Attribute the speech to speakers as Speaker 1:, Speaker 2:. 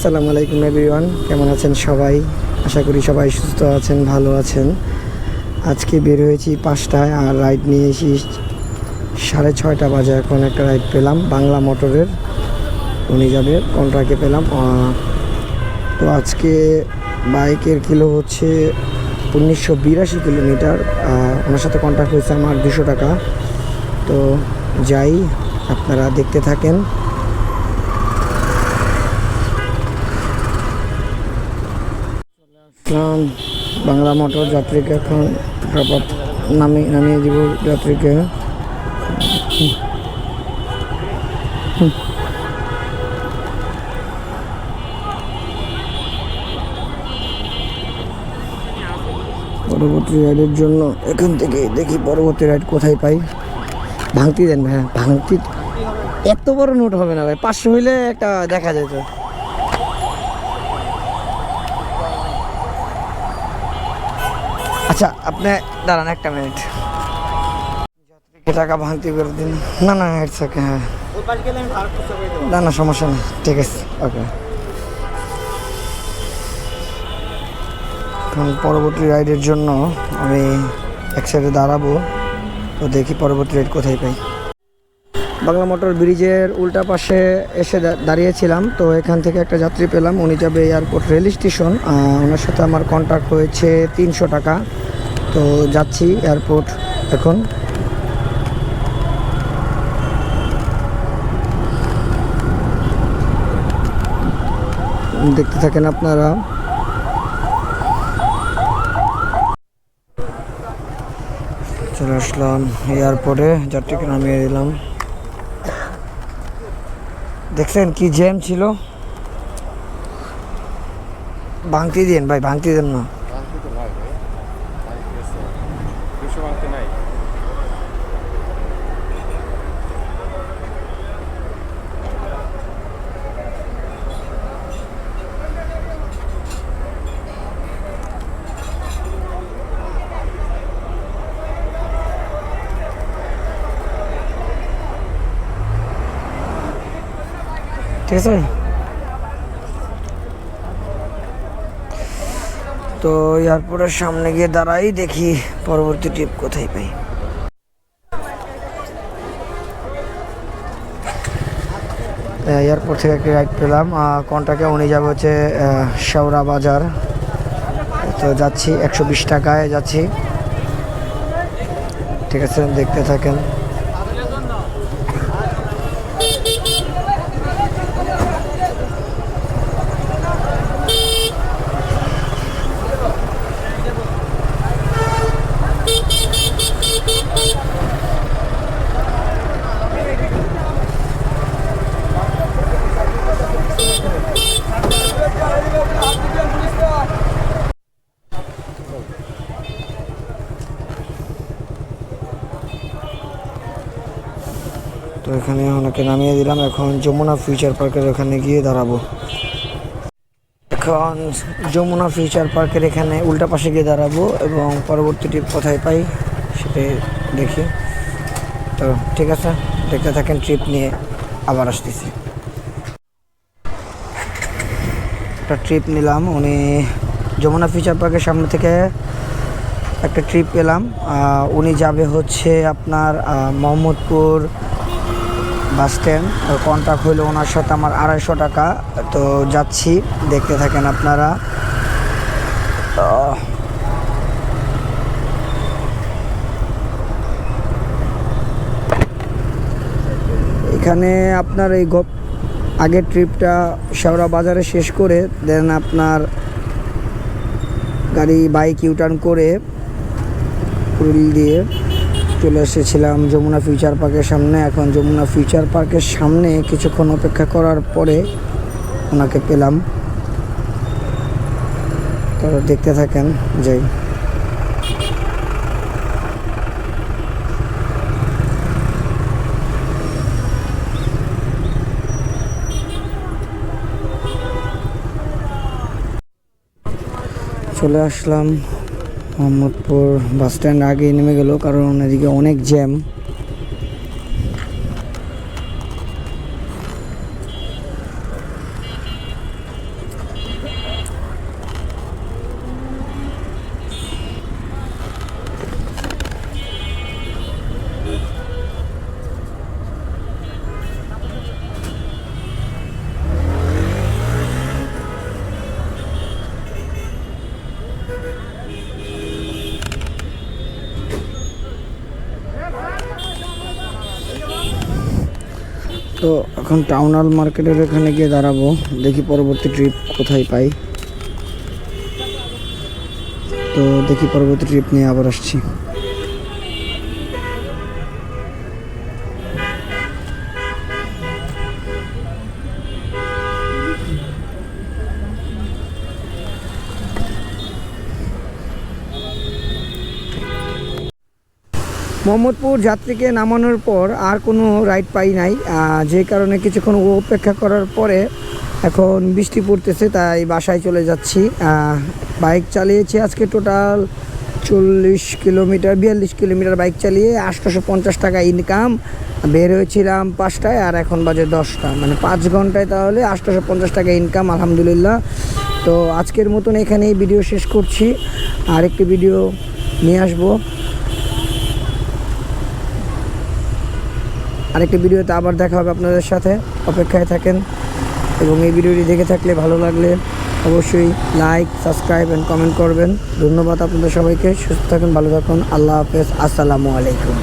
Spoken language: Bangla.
Speaker 1: আসসালামু আলাইকুম এভরিওয়ান, কেমন আছেন সবাই? আশা করি সবাই সুস্থ আছেন, ভালো আছেন। আজকে বের হয়েছি 5টায় আর রাইড নিয়ে এসি 6:30 বাজে। এখন একটা রাইড পেলাম বাংলা মোটরের, উনি যাবে কন্ট্রাক্টে পেলাম। তো আজকে বাইকের কিলো হচ্ছে 1982 কিলোমিটার। ওনার সাথে কন্ট্রাক্ট হয়েছে আমার 200 টাকা। তো যাই, আপনারা দেখতে থাকেন। বাংলা মোটর যাত্রীকে এখন নামিয়ে দিব যাত্রীকে। পরবর্তী রাইডের জন্য এখান থেকে দেখি পরবর্তী রাইড কোথায় পাই। ভাঙতি দেন ভাই, ভাঙতি এত বড় নোট হবে না ভাই, 500 হইলে একটা দেখা যেত। আচ্ছা আপনি দাঁড়ান একটা মিনিট, টাকা ভাঙতি করে দিন। না না ইটস ওকে, হ্যাঁ না না সমস্যা নেই, ঠিক আছে ওকে। এখন পরবর্তী রাইডের জন্য আমি এক সাইডে দাঁড়াবো, তো দেখি পরবর্তী রাইড কোথায় পাই। বাংলা মোটর ব্রিজের উল্টা পাশে এসে দাঁড়িয়েছিলাম, তো এখান থেকে একটা যাত্রী পেলাম, উনি যাবে এয়ারপোর্ট রেল স্টেশন। ওনার সাথে আমার কন্ট্যাক্ট হয়েছে 300 টাকা। তো যাচ্ছি এয়ারপোর্ট এখন। দেখতে থাকেন আপনারা। চলে আসলাম এয়ারপোর্টে, যাত্রীকে নামিয়ে দিলাম। দেখছেন কি জ্যাম ছিল। ভাঙতি দিন ভাই, ভাঙতি দেন না। ঠিক আছে, তো এয়ারপোর্টের সামনে গিয়ে দাঁড়াই, দেখি পরবর্তী ট্রিপ কোথায় পাই। এয়ারপোর্ট থেকে একটা রাইড পেলাম, কন্ট্রাক্টে উনি যাবে হচ্ছে শেওড়া বাজার। তো যাচ্ছি 120 টাকায় যাচ্ছি। ঠিক আছে, দেখতে থাকেন। তো এখানে ওনাকে নামিয়ে দিলাম, এখন যমুনা ফিউচার পার্কের এখানে গিয়ে দাঁড়াবো। এখন যমুনা ফিউচার পার্কের এখানে উল্টা পাশে গিয়ে দাঁড়াবো এবং পরবর্তী ট্রিপ কোথায় পাই সেটাই দেখি। তো ঠিক আছে, দেখতে থাকেন, ট্রিপ নিয়ে আবার আসতেছি। একটা ট্রিপ নিলাম, উনি যমুনা ফিউচার পার্কের সামনে থেকে একটা ট্রিপ পেলাম। উনি যাবে হচ্ছে আপনার মোহাম্মদপুর বাস স্ট্যান্ড। কন্ট্যাক্ট হইলো ওনার সাথে আমার 250 টাকা। তো যাচ্ছি, দেখতে থাকেন আপনারা। এখানে আপনার এই আগের ট্রিপটা শেওড়া বাজারে শেষ করে দেন আপনার বাইক ইউটার্ন করে পুল দিয়ে চলে এসেছিলাম যমুনা ফিউচার পার্কের সামনে। এখন যমুনা ফিউচার পার্কের সামনে কিছুক্ষণ অপেক্ষা করার পরে ওনাকে পেলাম। তো দেখতে থাকেন, যাই। চলে আসলাম মোহাম্মদপুর বাস স্ট্যান্ড। আগে নেমে গেল কারণ এদিকে অনেক জ্যাম। তো এখন টাউন হল মার্কেটের এখানে গিয়ে দাঁড়াবো, দেখি পরবর্তী ট্রিপ কোথায় পাই। তো দেখি পরবর্তী ট্রিপ নিয়ে আবার আসছি। মোহাম্মদপুর যাত্রীকে নামানোর পর আর কোনো রাইড পাই নাই, যে কারণে কিছুক্ষণ অপেক্ষা করার পরে এখন বৃষ্টি পড়তেছে, তাই বাসায় চলে যাচ্ছি। বাইক চালিয়েছি আজকে টোটাল 42 কিলোমিটার বাইক চালিয়ে 850 টাকা ইনকাম। বের হয়েছিলাম 5টায় আর এখন বাজে 10টা, মানে 5 ঘন্টায় তাহলে 850 টাকা ইনকাম, আলহামদুলিল্লাহ। তো আজকের মতন এখানেই ভিডিও শেষ করছি, আর একটি ভিডিও নিয়ে আসবো আরেকটি ভিডিওতে, আবার দেখা হবে আপনাদের সাথে। অপেক্ষায় থাকেন এবং এই ভিডিওটি দেখে থাকলে ভালো লাগলে অবশ্যই লাইক, সাবস্ক্রাইব অ্যান্ড কমেন্ট করবেন। ধন্যবাদ আপনাদের সবাইকে। সুস্থ থাকুন, ভালো থাকুন। আল্লাহ হাফেজ, আসসালামু আলাইকুম।